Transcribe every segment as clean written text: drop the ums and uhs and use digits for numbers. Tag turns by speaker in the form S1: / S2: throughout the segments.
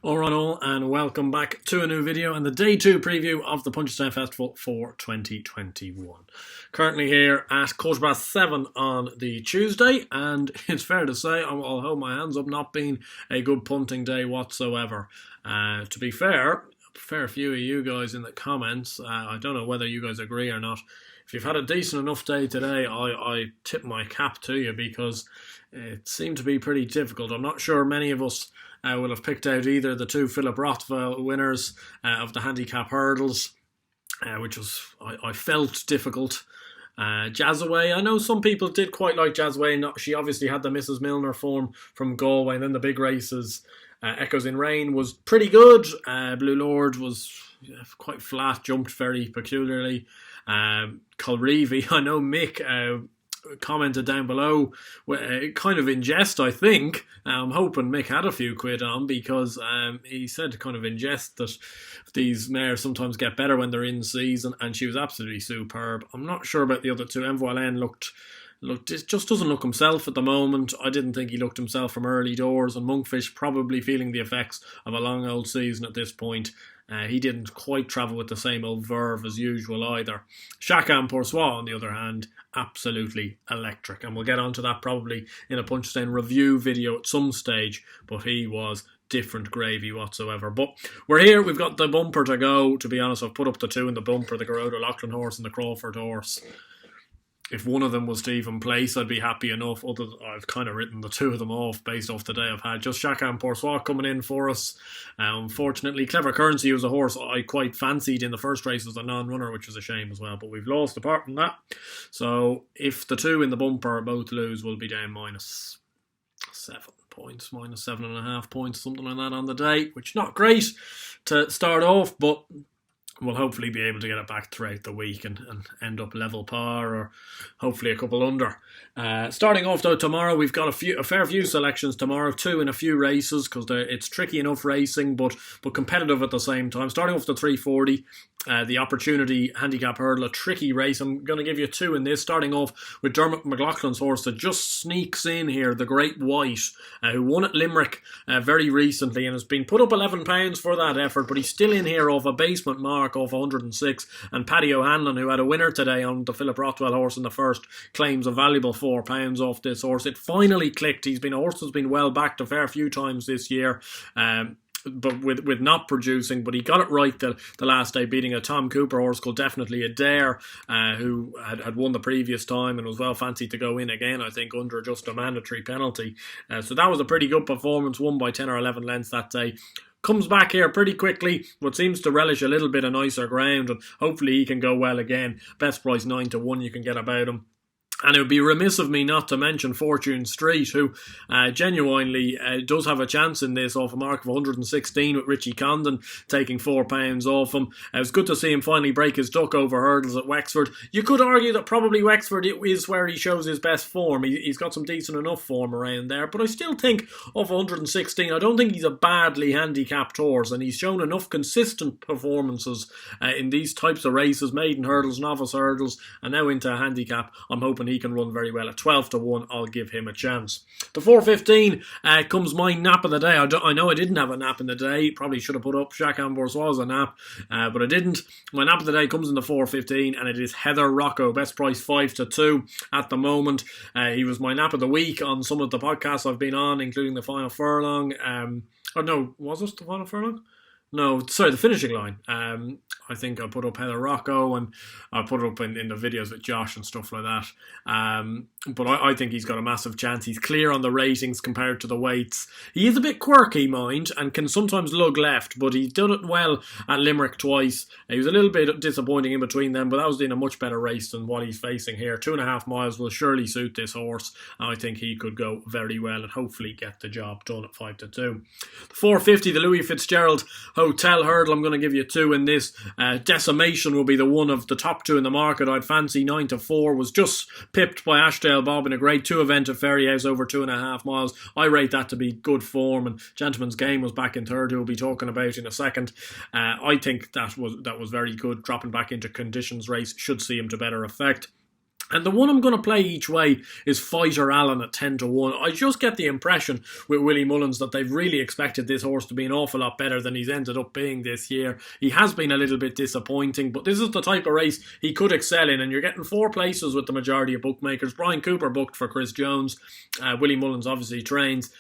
S1: Alright all, and welcome back to a new video and the day 2 preview of the Punchestown Festival for 2021. Currently here at 7:15 on the Tuesday, and it's fair to say, I'll hold my hands up, not being a good punting day whatsoever. To be fair, a fair few of you guys in the comments, I don't know whether you guys agree or not. If you've had a decent enough day today, I tip my cap to you because it seemed to be pretty difficult. I'm not sure many of us will have picked out either the two Philip Rothwell winners of the handicap hurdles, which was, I felt, difficult. Jazzaway, I know some people did quite like Jazzaway. She obviously had the Mrs. Milner form from Galway, and then the big races. Echoes in Rain was pretty good. Blue Lord was quite flat, jumped very peculiarly. Colreevy, I know Mick commented down below, kind of in jest, I think. I'm hoping Mick had a few quid on because he said kind of in jest that these mares sometimes get better when they're in season, and she was absolutely superb. I'm not sure about the other two. Envoilin looked just doesn't look himself at the moment. I didn't think he looked himself from early doors, and Monkfish probably feeling the effects of a long old season at this point. He didn't quite travel with the same old verve as usual either. Chacun Poursois, on the other hand, absolutely electric. And we'll get onto that probably in a Punchestown review video at some stage, but he was different gravy whatsoever. But we're here, we've got the bumper to go. To be honest, I've put up the two in the bumper, the Gerhard Lachlan horse and the Crawford horse. If one of them was to even place, I'd be happy enough. I've kind of written the two of them off based off the day I've had. Just Chacun Poursois coming in for us. Unfortunately, Clever Currency was a horse I quite fancied in the first race as a non-runner, which was a shame as well. But we've lost apart from that. So if the two in the bumper both lose, we'll be down minus 7 points, minus 7.5 points, something like that on the day, which not great to start off, but we'll hopefully be able to get it back throughout the week and end up level par or hopefully a couple under. Starting off though tomorrow, we've got a fair few selections tomorrow, two in a few races because it's tricky enough racing but competitive at the same time. Starting off the 340, the Opportunity Handicap Hurdle, a tricky race. I'm going to give you two in this, starting off with Dermot McLaughlin's horse that just sneaks in here, the Great White, who won at Limerick very recently and has been put up £11 for that effort, but he's still in here off a basement mark off 106, and Paddy O'Hanlon, who had a winner today on the Philip Rothwell horse in the first, claims a valuable £4 off this horse. It finally clicked. A horse that's been well backed a fair few times this year, but with not producing, but he got it right the last day, beating a Tom Cooper horse called Definitely a Dare, who had won the previous time and was well fancied to go in again, I think, under just a mandatory penalty. So that was a pretty good performance, won by 10 or 11 lengths that day. Comes back here pretty quickly, but seems to relish a little bit of nicer ground, and hopefully he can go well again. Best price 9-1 you can get about him. And it would be remiss of me not to mention Fortune Street, who genuinely does have a chance in this off a mark of 116 with Richie Condon taking £4 off him. It was good to see him finally break his duck over hurdles at Wexford. You could argue that probably Wexford is where he shows his best form. He's got some decent enough form around there, but I still think off 116, I don't think he's a badly handicapped horse, and he's shown enough consistent performances in these types of races, maiden hurdles, novice hurdles, and now into a handicap. I'm hoping he can run very well. At 12-1, I'll give him a chance. The 4:15 comes my nap of the day. I know I didn't have a nap in the day. Probably should have put up Chacun Poursois as a nap, but I didn't. My nap of the day comes in the 4:15, and it is Heather Rocco. Best price 5-2 at the moment. He was my nap of the week on some of the podcasts I've been on, including the Final Furlong. Was it the Final Furlong? No, sorry, the finishing line. I think I put up Heather Rocco, and I put it up in the videos with Josh and stuff like that. But I think he's got a massive chance. He's clear on the ratings compared to the weights. He is a bit quirky, mind, and can sometimes lug left, but he's done it well at Limerick twice. He was a little bit disappointing in between them, but that was in a much better race than what he's facing here. 2.5 miles will surely suit this horse, and I think he could go very well and hopefully get the job done at 5-2. The 4:50, the Louis Fitzgerald Hotel Hurdle, I'm going to give you two in this. Decimation will be the one of the top two in the market. I'd fancy 9-4, was just pipped by Ashdale Bob in a grade 2 event at Ferryhouse over 2.5 miles. I rate that to be good form, and Gentlemansgame was back in third, who we'll be talking about in a second. I think that was very good. Dropping back into conditions race should see him to better effect. And the one I'm going to play each way is Fighter Allen at 10 to 1. I just get the impression with Willie Mullins that they've really expected this horse to be an awful lot better than he's ended up being this year. He has been a little bit disappointing, but this is the type of race he could excel in, and you're getting 4 places with the majority of bookmakers. Brian Cooper booked for Chris Jones. Willie Mullins obviously trains.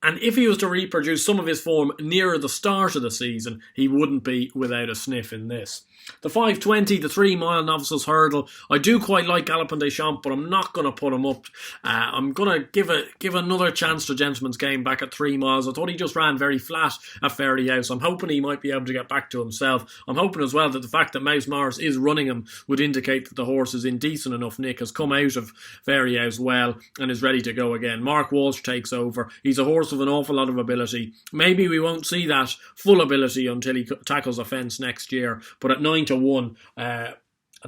S1: And if he was to reproduce some of his form nearer the start of the season, he wouldn't be without a sniff in this. The 5:20, the 3 mile novices hurdle. I do quite like Galopin Des Champs, but I'm not going to put him up. I'm going to give another chance to Gentlemansgame back at 3 miles. I thought he just ran very flat at Fairyhouse. I'm hoping he might be able to get back to himself. I'm hoping as well that the fact that Mouse Morris is running him would indicate that the horse is in decent enough nick, has come out of Fairyhouse well and is ready to go again. Mark Walsh takes over. He's a horse of an awful lot of ability. Maybe we won't see that full ability until he tackles a fence next year, but at 9 to 1, at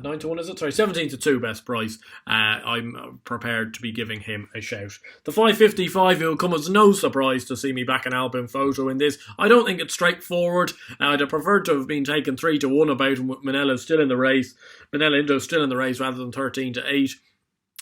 S1: 9 to 1 is it? Sorry, 17 to 2 best price. I'm prepared to be giving him a shout. The 5:55, it will come as no surprise to see me back in Boum Photo in this. I don't think it's straightforward. I'd have preferred to have been taken 3 to 1 about him with Manella still in the race. Manella Indo still in the race rather than 13 to 8.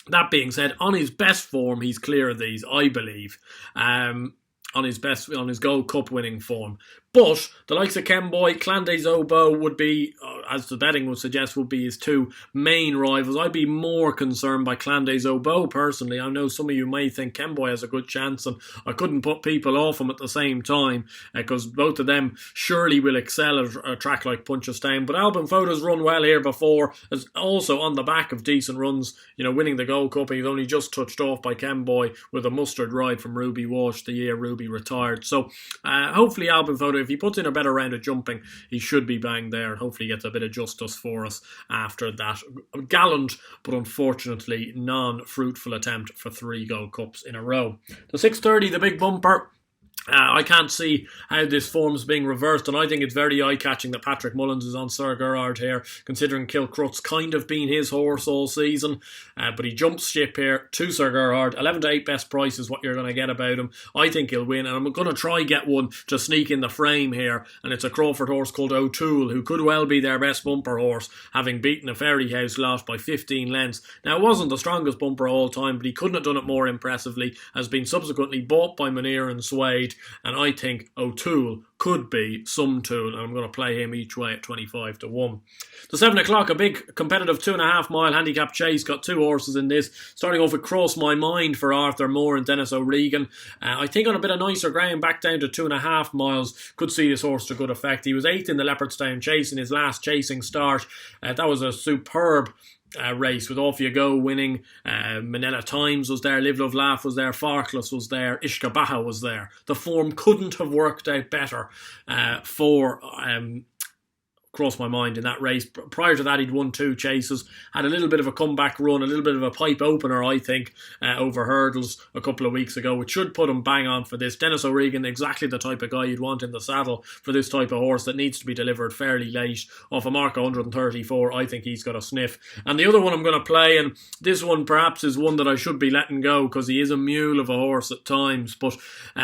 S1: That being said, on his best form, he's clear of these, I believe. On his Gold Cup winning form. But the likes of Kemboy, Clan des Obeaux would be, as the betting would suggest, would be his 2 main rivals. I'd be more concerned by Clan des Obeaux personally. I know some of you may think Kemboy has a good chance, and I couldn't put people off him at the same time because both of them surely will excel at a track like Punchestown. But Boum Photo's run well here before, is also on the back of decent runs, winning the Gold Cup. He's only just touched off by Kemboy with a mustard ride from Ruby Walsh the year Ruby retired. So hopefully Boum Photo, if he puts in a better round of jumping, he should be bang there, and hopefully gets a bit of justice for us after that gallant but unfortunately non-fruitful attempt for 3 Gold Cups in a row. The 6:30, the big bumper. I can't see how this form's being reversed, and I think it's very eye-catching that Patrick Mullins is on Sir Gerhard here, considering Kilcrut's kind of been his horse all season. But he jumps ship here to Sir Gerhard. 11 to 8 best price is what you're going to get about him. I think he'll win, and I'm going to try get one to sneak in the frame here, and it's a Crawford horse called O'Toole, who could well be their best bumper horse, having beaten a Fairyhouse lot by 15 lengths. Now, it wasn't the strongest bumper of all time, but he couldn't have done it more impressively, has been subsequently bought by Munir and Suede, and I think O'Toole could be some tool, and I'm going to play him each way at 25 to 1. The 7 o'clock, a big competitive 2.5 mile handicap chase. Got 2 horses in this. Starting off with Cross My Mind for Arthur Moore and Dennis O'Regan. I think on a bit of nicer ground, back down to 2.5 miles, could see this horse to good effect. He was 8th in the Leopardstown Chase in his last chasing start. That was a superb race with Off You Go winning. Manila Times was there, Live Love Laugh was there, Farkless was there, Ishkabaha was there. The form couldn't have worked out better for Cross My Mind in that race. Prior to that, he'd won 2 chases, had a little bit of a comeback run, a little bit of a pipe opener, I think, over hurdles a couple of weeks ago, which should put him bang on for this. Dennis O'Regan, exactly the type of guy you'd want in the saddle for this type of horse that needs to be delivered fairly late. Off a mark of 134, I think he's got a sniff. And the other one I'm going to play, and this one perhaps is one that I should be letting go because he is a mule of a horse at times, but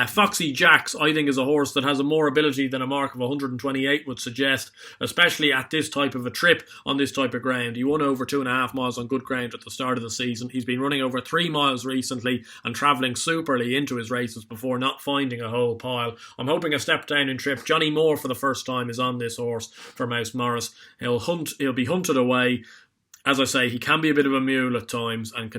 S1: Foxy Jacks, I think, is a horse that has a more ability than a mark of 128 would suggest, especially at this type of a trip on this type of ground. He won over 2.5 miles on good ground at the start of the season. He's been running over 3 miles recently and travelling superly into his races before not finding a whole pile. I'm hoping a step down in trip. Johnny Moore for the first time is on this horse for Mouse Morris. He'll be hunted away. As I say, he can be a bit of a mule at times and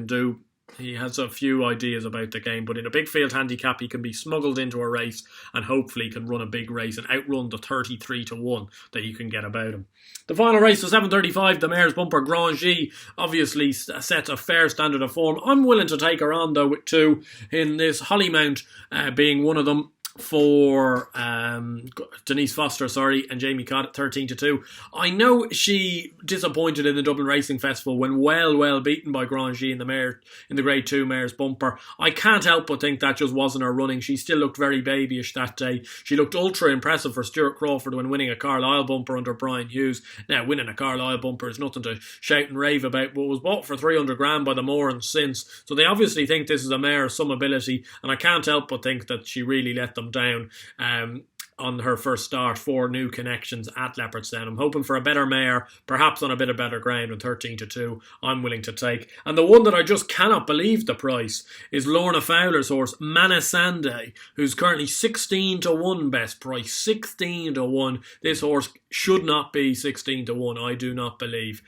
S1: he has a few ideas about the game, but in a big field handicap he can be smuggled into a race and hopefully can run a big race and outrun the 33 to 1 that you can get about him. The final race, the 7:35, the Mayor's Bumper Grand G, obviously sets a fair standard of form. I'm willing to take her on though with 2 in this, Hollymount being one of them, for Denise Foster, and Jamie Codd at 13 to 2. I know she disappointed in the Dublin Racing Festival when well beaten by Grangy in the Grade 2 Mayor's Bumper. I can't help but think that just wasn't her running. She still looked very babyish that day. She looked ultra impressive for Stuart Crawford when winning a Carlisle Bumper under Brian Hughes. Now, winning a Carlisle Bumper is nothing to shout and rave about, but was bought for 300 grand by the Morans since. So they obviously think this is a mare of some ability, and I can't help but think that she really let them down. on her first start for new connections at Leopardstown. I'm hoping for a better mare, perhaps on a bit of better ground, and 13-2 I'm willing to take. And the one that I just cannot believe the price is Lorna Fowler's horse, Manisande, who's currently 16-1 best price. 16-1. This horse should not be 16-1, I do not believe.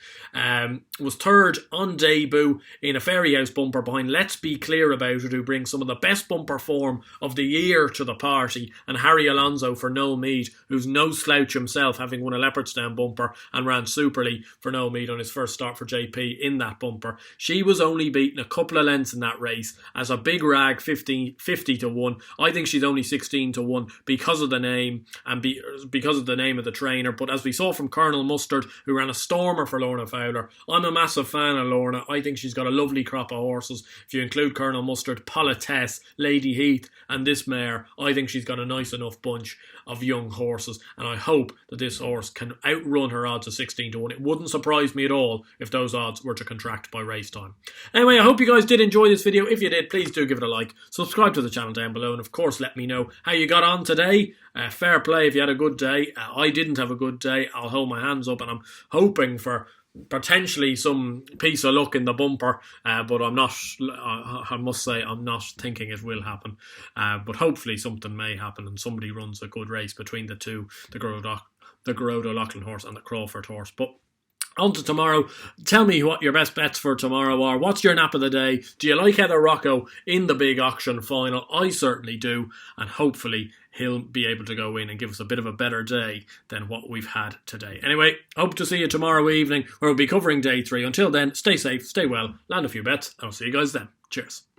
S1: Was third on debut in a Fairy House bumper behind Let's Be Clear About It, who brings some of the best bumper form of the year to the party, and Harry Alonso for No Mead, who's no slouch himself, having won a Leopardstown bumper and ran Superly for No Mead on his first start for JP in that bumper. She was only beaten a couple of lengths in that race as a big rag 50-1. I think she's only 16-1 because of the name and because of the name of the trainer. But as we saw from Colonel Mustard, who ran a stormer for Lorna Fowler, I'm a massive fan of Lorna. I think she's got a lovely crop of horses. If you include Colonel Mustard, Politesse, Lady Heath and this mare, I think she's got a nice enough bunch of young horses, and I hope that this horse can outrun her odds of 16-1. It wouldn't surprise me at all if those odds were to contract by race time. Anyway, I hope you guys did enjoy this video. If you did, please do give it a like, subscribe to the channel down below, and of course let me know how you got on today. Fair play if you had a good day. I didn't have a good day. I'll hold my hands up, and I'm hoping for potentially some piece of luck in the bumper, but I'm not, I must say, I'm not thinking it will happen, but hopefully something may happen and somebody runs a good race between the two, the Gerhard O'Loughlin horse and the Crawford horse. But on to tomorrow. Tell me what your best bets for tomorrow are. What's your nap of the day? Do you like Heather Rocco in the big auction final? I certainly do, and hopefully he'll be able to go in and give us a bit of a better day than what we've had today. Anyway, hope to see you tomorrow evening where we'll be covering day 3. Until then, stay safe, stay well, land a few bets, and I'll see you guys then. Cheers.